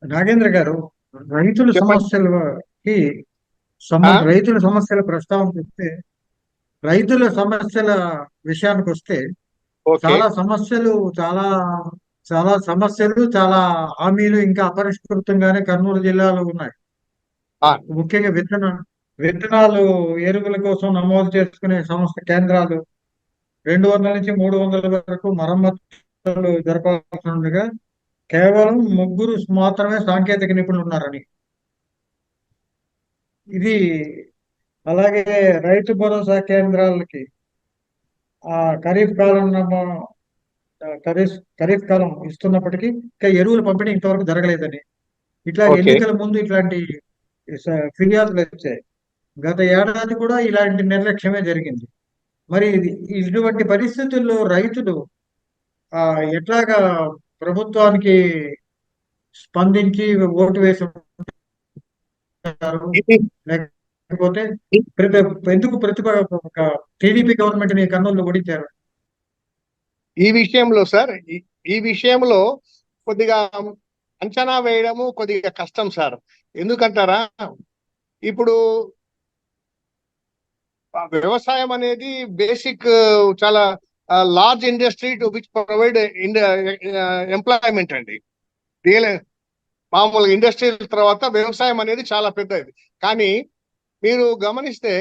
నాగేంద్ర గారు, రైతుల చెప్పండి. సమస్యలకి ఆ రైతుల సమస్యల ప్రస్తావనకు వస్తే, రైతుల సమస్యల విషయానికి వస్తే ఓకే. చాలా సమస్యలు చాలా చాలా సమస్యలు, చాలా హామీలు ఇంకా అపరిష్కృతంగానే కర్నూలు జిల్లాలో ఉన్నాయి. ఆ ముఖ్యంగా విత్తనాలు, ఎరువుల కోసం నమోదు చేసుకునే సంస్థ కేంద్రాలు 200 నుంచి 300 వరకు మరమ్మతులు జరపాల్సి ఉండగా కేవలం ముగ్గురు మాత్రమే సాంకేతిక నిపుణులు ఉన్నారని. ఇది అలాగే రైతు భరోసా కేంద్రాలకి ఆ ఖరీఫ్ కాలం ఖరీఫ్ కాలం ఇస్తున్నప్పటికీ ఇంకా ఎరువుల పంపిణీ ఇంతవరకు జరగలేదని, ఇట్లా ఓకే. ఎన్నికల ముందు ఇట్లాంటి ఫిర్యాదులు వచ్చాయి. గత ఏడాది కూడా ఇలాంటి నిర్లక్ష్యమే జరిగింది. మరి ఇటువంటి పరిస్థితుల్లో రైతులు ఆ ఎట్లాగా ప్రభుత్వానికి స్పందించి ఓటు వేసి ఉంటారు? ఇది లేకపోతే ప్రతి ఎందుకు టీడీపీ గవర్నమెంట్ ని కర్నూలు ఓడించారు? ఈ విషయంలో సార్, ఈ విషయంలో కొద్దిగా అంచనా వేయడము కొద్దిగా కష్టం సార్. ఎందుకంటారా, ఇప్పుడు వ్యవసాయం అనేది బేసిక్, చాలా large industry to which provide employment అండి. రియల్ మామూలుగా ఇండస్ట్రియల్ తర్వాత వ్యవసాయం అనేది చాలా పెద్దది. కానీ మీరు గమనిస్తే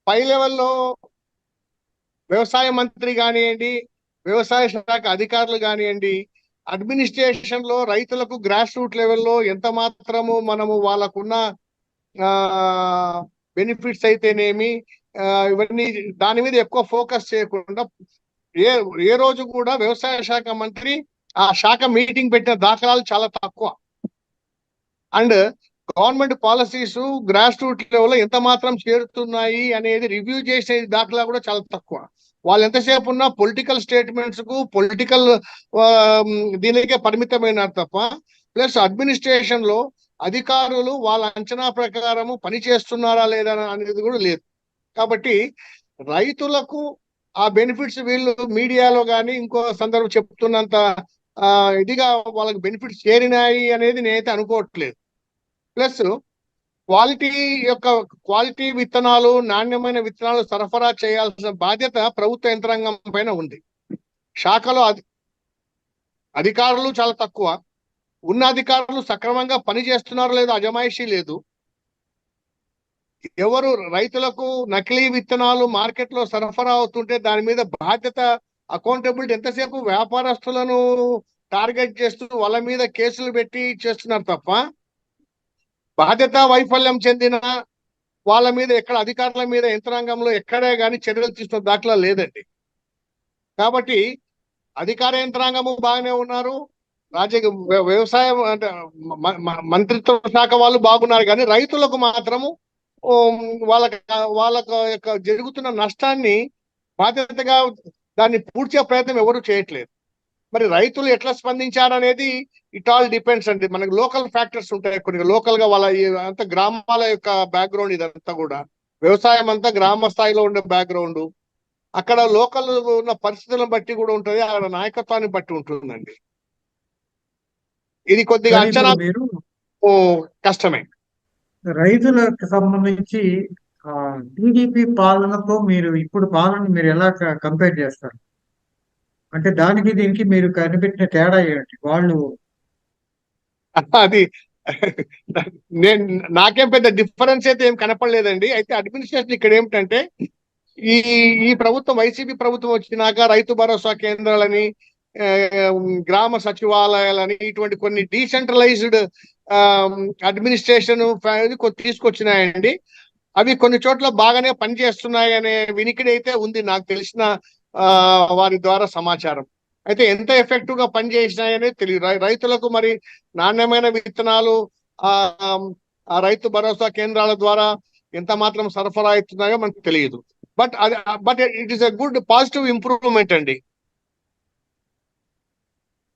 పై లెవెల్లో వ్యవసాయ మంత్రి కానివ్వండి, వ్యవసాయ శాఖ అధికారులు కానివ్వండి, అడ్మినిస్ట్రేషన్ లో రైతులకు గ్రాస్ రూట్ లెవెల్లో ఎంత మాత్రము మనము వాళ్ళకున్న బెనిఫిట్స్ అయితేనేమి, ఆ, ఇవన్నీ దాని మీద ఎక్కువ ఫోకస్ చేయకుండా ఏ ఏ రోజు కూడా వ్యవసాయ శాఖ మంత్రి ఆ శాఖ మీటింగ్ పెట్టిన దాఖలాలు చాలా తక్కువ. And government policies grass root లెవెల్లో ఎంత మాత్రం చేరుతున్నాయి అనేది రివ్యూ చేసే దాఖలా కూడా చాలా తక్కువ. వాళ్ళు ఎంతసేపు ఉన్నా పొలిటికల్ స్టేట్మెంట్స్ కు, పొలిటికల్ దీనికే పరిమితమైనారు తప్ప, ప్లస్ అడ్మినిస్ట్రేషన్ లో అధికారులు వాళ్ళ అంచనా ప్రకారము పని చేస్తున్నారా లేదా అనేది కూడా లేదు. కాబట్టి రైతులకు ఆ బెనిఫిట్స్ వీళ్ళు మీడియాలో కానీ ఇంకో సందర్భం చెప్తున్నంత ఇదిగా వాళ్ళకి బెనిఫిట్స్ చేరినాయి అనేది నేనైతే అనుకోవట్లేదు. ప్లస్ క్వాలిటీ యొక్క క్వాలిటీ విత్తనాలు, నాణ్యమైన విత్తనాలు సరఫరా చేయాల్సిన బాధ్యత ప్రభుత్వ యంత్రాంగం పైన ఉంది. శాఖలో అధికారులు చాలా తక్కువ. ఉన్న అధికారులు సక్రమంగా పని చేస్తున్నారో లేదో అజమాయిషీ లేదు. ఎవరు రైతులకు నకిలీ విత్తనాలు మార్కెట్ లో సరఫరా అవుతుంటే దాని మీద బాధ్యత, అకౌంటబిలిటీ ఎంతసేపు వ్యాపారస్తులను టార్గెట్ చేస్తూ వాళ్ళ మీద కేసులు పెట్టి చేస్తున్నారు తప్ప, బాధ్యత వైఫల్యం చెందిన వాళ్ళ మీద ఎక్కడ, అధికారుల మీద యంత్రాంగంలో ఎక్కడే కానీ చర్యలు తీసుకున్న దాఖలా లేదండి. కాబట్టి అధికార యంత్రాంగము బాగానే ఉన్నారు, వ్యవసాయం అంటే మంత్రిత్వ శాఖ వాళ్ళు బాగున్నారు, కానీ రైతులకు మాత్రము వాళ్ళకి వాళ్ళకు యొక్క జరుగుతున్న నష్టాన్ని బాధ్యతగా దాన్ని పూడ్చే ప్రయత్నం ఎవరు చేయట్లేదు. మరి రైతులు ఎట్లా స్పందించారనేది ఇట్ ఆల్ డిపెండ్స్ అండి. మనకి లోకల్ ఫ్యాక్టర్స్ ఉంటాయి కొన్ని, లోకల్ గా వాళ్ళ అంతా గ్రామాల యొక్క బ్యాక్గ్రౌండ్, ఇదంతా కూడా వ్యవసాయం అంతా గ్రామ స్థాయిలో ఉండే బ్యాక్గ్రౌండ్, అక్కడ లోకల్ ఉన్న పరిస్థితులను బట్టి కూడా ఉంటుంది, అక్కడ నాయకత్వాన్ని బట్టి ఉంటుందండి. ఇది కొద్దిగా కానీ అంచనా ఇప్పుడు మీరు కష్టమే. రైతులకు సంబంధించి టీడీపీ పాలనతో ఇప్పుడు పాలన మీరు ఎలా కంపేర్ చేస్తారు? అంటే దానికి దీనికి మీరు కనిపెట్టిన తేడా ఏంటి? వాళ్ళు అది నేను నాకేం పెద్ద డిఫరెన్స్ అయితే ఏం కనపడలేదండి. అయితే అడ్మినిస్ట్రేషన్ ఇక్కడ ఏమిటంటే, ఈ ఈ ప్రభుత్వం, వైసీపీ ప్రభుత్వం వచ్చినాక రైతు భరోసా కేంద్రాలని, గ్రామ సచివాలయాలని, ఇటువంటి కొన్ని డీసెంట్రలైజ్డ్ అడ్మినిస్ట్రేషన్ తీసుకొచ్చినాయండి. అవి కొన్ని చోట్ల బాగానే పనిచేస్తున్నాయి అనే వినికిడి అయితే ఉంది నాకు తెలిసిన వారి ద్వారా సమాచారం. అయితే ఎంత ఎఫెక్టివ్ గా పనిచేసినాయనేది తెలియదు. రైతులకు మరి నాణ్యమైన విత్తనాలు ఆ ఆ రైతు భరోసా కేంద్రాల ద్వారా ఎంత మాత్రం సరఫరా అవుతున్నాయో మనకు తెలియదు. But it is a good positive improvement అండి.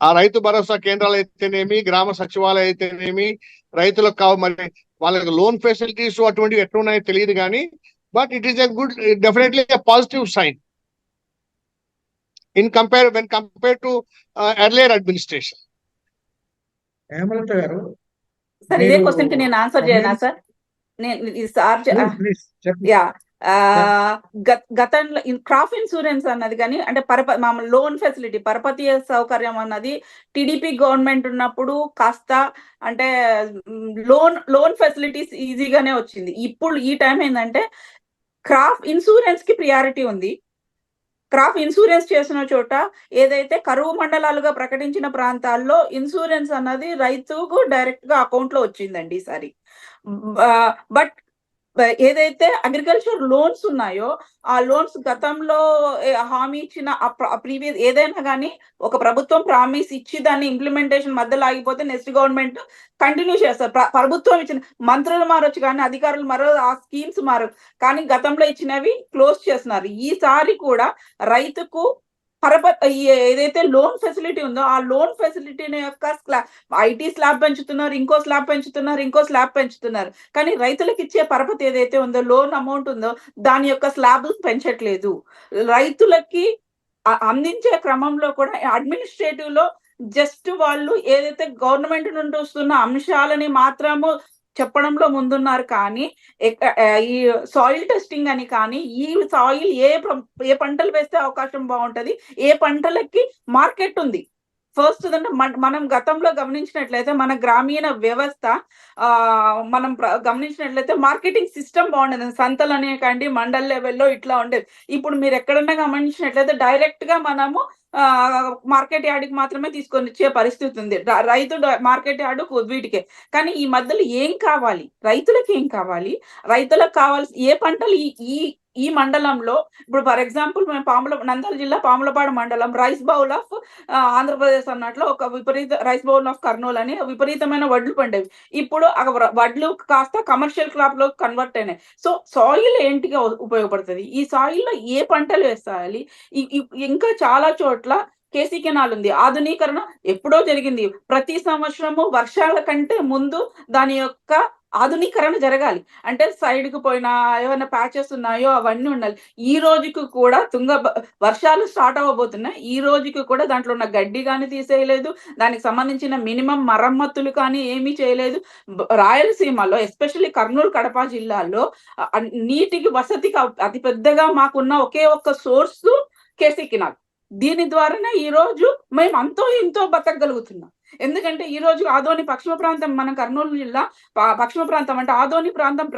ఆ రైతు భరోసా కేంద్రాలు అయితేనేమి, గ్రామ సచివాలయం అయితేనేమి, రైతులకు మరి వాళ్ళకి లోన్ ఫెసిలిటీస్ అటువంటివి ఎట్లున్నాయో తెలియదు కానీ, but it is a good, definitely a positive sign when compared to earlier administration. Hemalatha గారు, సార్ ఇదే మీరు క్వశ్చన్ కి నేను ఆన్సర్ చేయనా కమ్యూనిస్ట్, సార్? నేను ఇది సార్ ప్లీజ్ ప్లీజ్ చెప్పండి. యా గతంలో క్రాప్ ఇన్సూరెన్స్ అన్నది కానీ అంటే మామూలు లోన్ ఫెసిలిటీ పరపతి సౌకర్యం అన్నది టీడీపీ గవర్నమెంట్ ఉన్నప్పుడు కాస్త అంటే లోన్ ఫెసిలిటీస్ ఈజీగానే వచ్చింది. ఇప్పుడు ఈ టైం ఏంటంటే క్రాప్ ఇన్సూరెన్స్ కి ప్రియారిటీ ఉంది. క్రాప్ ఇన్సూరెన్స్ చేసిన చోట ఏదైతే కరువు మండలాలుగా ప్రకటించిన ప్రాంతాల్లో ఇన్సూరెన్స్ అన్నది రైతుకు డైరెక్ట్ గా అకౌంట్ లో వచ్చిందండి ఈసారి. బట్ ఏదైతే అగ్రికల్చర్ లోన్స్ ఉన్నాయో ఆ లోన్స్ గతంలో హామీ ఇచ్చిన ప్రీవియస్ ఏదైనా కానీ ఒక ప్రభుత్వం ప్రామిస్ ఇచ్చి దాన్ని ఇంప్లిమెంటేషన్ మధ్యలో ఆగిపోతే నెక్స్ట్ గవర్నమెంట్ కంటిన్యూ చేస్తారు. ప్రభుత్వం ఇచ్చిన మంత్రులు మారొచ్చు కానీ అధికారులు మారో, ఆ స్కీమ్స్ మారవు, కానీ గతంలో ఇచ్చినవి క్లోజ్ చేస్తున్నారు. ఈసారి కూడా రైతుకు ఏదైతే లోన్ ఫెసిలిటీ ఉందో ఆ లోన్ ఫెసిలిటీని యొక్క ఐటీ స్లాబ్ పెంచుతున్నారు, ఇంకో స్లాబ్ పెంచుతున్నారు, ఇంకో స్లాబ్ పెంచుతున్నారు, కానీ రైతులకు ఇచ్చే పరపతి ఏదైతే ఉందో లోన్ అమౌంట్ ఉందో దాని యొక్క స్లాబ్ పెంచట్లేదు. రైతులకి అందించే క్రమంలో కూడా అడ్మినిస్ట్రేటివ్ లో జస్ట్ వాళ్ళు ఏదైతే గవర్నమెంట్ నుండి వస్తున్న అంశాలని మాత్రము చెప్పడంలో ముందున్నారు, కానీ ఈ సాయిల్ టెస్టింగ్ అని కానీ ఈ సాయిల్ ఏ పంటలు వేస్తే అవకాశం బాగుంటది, ఏ పంటలకి మార్కెట్ ఉంది. ఫస్ట్ అంటే మనం గతంలో గమనించినట్లయితే మన గ్రామీణ వ్యవస్థ మనం గమనించినట్లయితే మార్కెటింగ్ సిస్టమ్ బాగుండేది. సంతలు అనే కండి మండల్ లెవెల్లో ఇట్లా ఉండేది. ఇప్పుడు మీరు ఎక్కడన్నా గమనించినట్లయితే డైరెక్ట్ గా మనము మార్కెట్ యార్డ్కి మాత్రమే తీసుకొని వచ్చే పరిస్థితి ఉంది. రైతు మార్కెట్ యార్డు వీటికే. కానీ ఈ మధ్యలో ఏం కావాలి, రైతులకు ఏం కావాలి, రైతులకు కావాల్సి ఏ పంటలు ఈ ఈ మండలంలో ఇప్పుడు ఫర్ ఎగ్జాంపుల్ మేము నంద్యాల జిల్లా పాములపాడు మండలం రైస్ బౌల్ ఆఫ్ ఆంధ్రప్రదేశ్ అన్నట్లు ఒక రైస్ బౌల్ ఆఫ్ కర్నూలు అని విపరీతమైన వడ్లు పండేవి. ఇప్పుడు వడ్లు కాస్త కమర్షియల్ క్రాప్ లో కన్వర్ట్ అయినాయి. సో సాయిల్ ఏంటిగా ఉపయోగపడుతుంది, ఈ సాయిల్ లో ఏ పంటలు వేస్తాయి, ఇంకా చాలా చోట్ల కేసీ కెనాల్ ఉంది. ఆధునీకరణ ఎప్పుడో జరిగింది. ప్రతి సంవత్సరము వర్షాల కంటే ముందు దాని యొక్క ఆధునీకరణ జరగాలి. అంటే సైడ్ కు పోయినా ఏమైనా ప్యాచెస్ ఉన్నాయో అవన్నీ ఉండాలి. ఈ రోజుకు కూడా వర్షాలు స్టార్ట్ అవ్వబోతున్నాయి, ఈ రోజుకి కూడా దాంట్లో ఉన్న గడ్డి కానీ తీసేయలేదు, దానికి సంబంధించిన మినిమం మరమ్మతులు కానీ ఏమీ చేయలేదు. రాయలసీమలో ఎస్పెషల్లీ కర్నూలు కడప జిల్లాలో నీటికి వసతికి అతి పెద్దగా మాకున్న ఒకే ఒక్క సోర్స్ కేసీ కెనాల్. దీని ద్వారానే ఈ రోజు మేము అంతో ఇంతో బతకగలుగుతున్నాం. ఎందుకంటే ఈ రోజు ఆదోని పశ్చిమ ప్రాంతం, మన కర్నూలు జిల్లా పశ్చిమ ప్రాంతం అంటే ఆదోని ప్రాంతం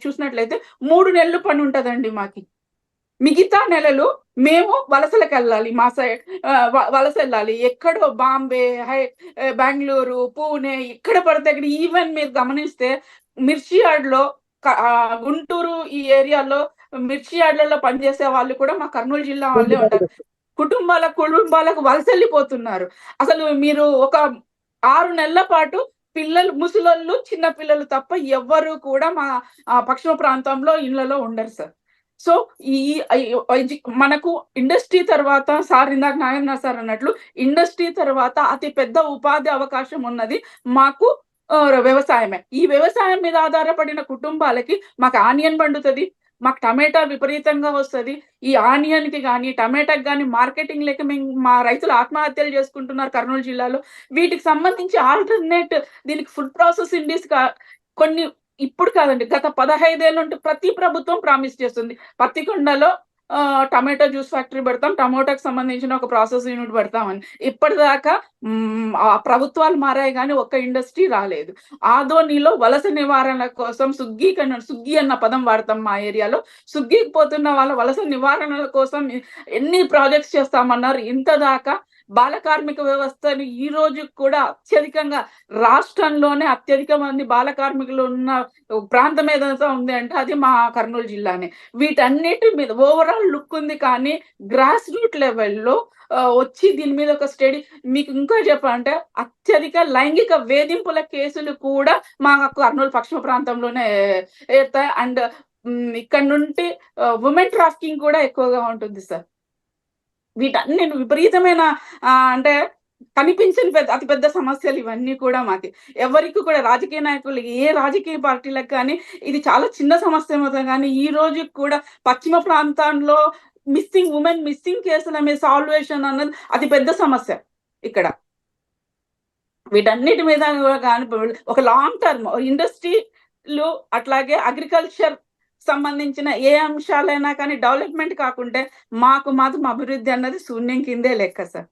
చూసినట్లయితే 3 నెలలు పని ఉంటదండి మాకి. మిగతా నెలలు మేము వలసలకు వెళ్ళాలి, మా సైడ్ వలస వెళ్ళాలి. ఎక్కడో బాంబే, బెంగళూరు, పూణే, ఇక్కడ పడితే ఇక్కడ. ఈవెన్ మీరు గమనిస్తే మిర్చి యార్డ్లో గుంటూరు ఈ ఏరియాలో మిర్చి యార్డ్లలో పనిచేసే వాళ్ళు కూడా మా కర్నూలు జిల్లా వాళ్ళే ఉంటారు. కుటుంబాలకు వలస వెళ్ళిపోతున్నారు. అసలు మీరు ఒక 6 నెలల పాటు పిల్లలు, ముసలోళ్ళు, చిన్న పిల్లలు తప్ప ఎవ్వరు కూడా మా పశ్చిమ ప్రాంతంలో ఇళ్లలో ఉండరు సార్. సో మనకు ఇండస్ట్రీ తర్వాత సార్ ఇందాక నాగేంద్ర సార్ అన్నట్లు ఇండస్ట్రీ తర్వాత అతి పెద్ద ఉపాధి అవకాశం ఉన్నది మాకు వ్యవసాయమే. ఈ వ్యవసాయం మీద ఆధారపడిన కుటుంబాలకి మాకు ఆనియన్ పండుతుంది, మాకు టమాటా విపరీతంగా వస్తుంది. ఈ ఆనియన్ కి కానీ టమాటాకి కానీ మార్కెటింగ్ లేక మా రైతులు ఆత్మహత్యలు చేసుకుంటున్నారు కర్నూలు జిల్లాలో. వీటికి సంబంధించి ఆల్టర్నేట్ దీనికి ఫుడ్ ప్రాసెస్ ఇండస్ట్రీ కొన్ని ఇప్పుడు కాదండి, గత 15 ఏళ్ళ నుండి ప్రతి ప్రభుత్వం ప్రామిస్ చేస్తుంది. పత్తికొండలో టమాటో జ్యూస్ ఫ్యాక్టరీ పెడతాం, టమాటోకి సంబంధించిన ఒక ప్రాసెస్ యూనిట్ పెడతామని. ఇప్పటిదాకా ప్రభుత్వాలు మారాయి కానీ ఒక్క ఇండస్ట్రీ రాలేదు. ఆదోనిలో వలస నివారణ కోసం సుగ్గి అన్న పదం వాడతాం మా ఏరియాలో. సుగ్గికి పోతున్న వాళ్ళ వలస నివారణ కోసం ఎన్ని ప్రాజెక్ట్స్ చేస్తామన్నారు. ఇంతదాకా బాల కార్మిక వ్యవస్థను ఈ రోజు కూడా అత్యధికంగా రాష్ట్రంలోనే అత్యధిక మంది బాల కార్మికులు ఉన్న ప్రాంతం ఏదైతే ఉంది అంటే అది మా కర్నూలు జిల్లానే. వీటన్నిటి మీద ఓవరాల్ లుక్ ఉంది, కానీ గ్రాస్ రూట్ లెవెల్లో వచ్చి దీని మీద ఒక స్టడీ మీకు ఇంకా చెప్పాలంటే అత్యధిక లైంగిక వేధింపుల కేసులు కూడా మా కర్నూలు పశ్చిమ ప్రాంతంలోనే ఏర్తాయి. అండ్ ఇక్కడ నుండి ఉమెన్ ట్రాఫికింగ్ కూడా ఎక్కువగా ఉంటుంది సార్. వీటన్ని విపరీతమైన అంటే కనిపించని అతి పెద్ద సమస్యలు ఇవన్నీ కూడా మాకి. ఎవరికి కూడా రాజకీయ నాయకులు, ఏ రాజకీయ పార్టీలకు కానీ ఇది చాలా చిన్న సమస్య అవుతుంది, కానీ ఈ రోజు కూడా పశ్చిమ ప్రాంతంలో ఉమెన్ మిస్సింగ్ కేసుల మీద సాల్వేషన్ అన్నది అతి పెద్ద సమస్య ఇక్కడ. వీటన్నిటి మీద కానీ ఒక లాంగ్ టర్మ్ ఇండస్ట్రీలు అట్లాగే అగ్రికల్చర్ సంబంధించిన ఏ అంశాలైనా కానీ డెవలప్మెంట్ కాకుంటే మాకు మాత్రం అభివృద్ధి అన్నది శూన్యం కిందే లెక్క సార్.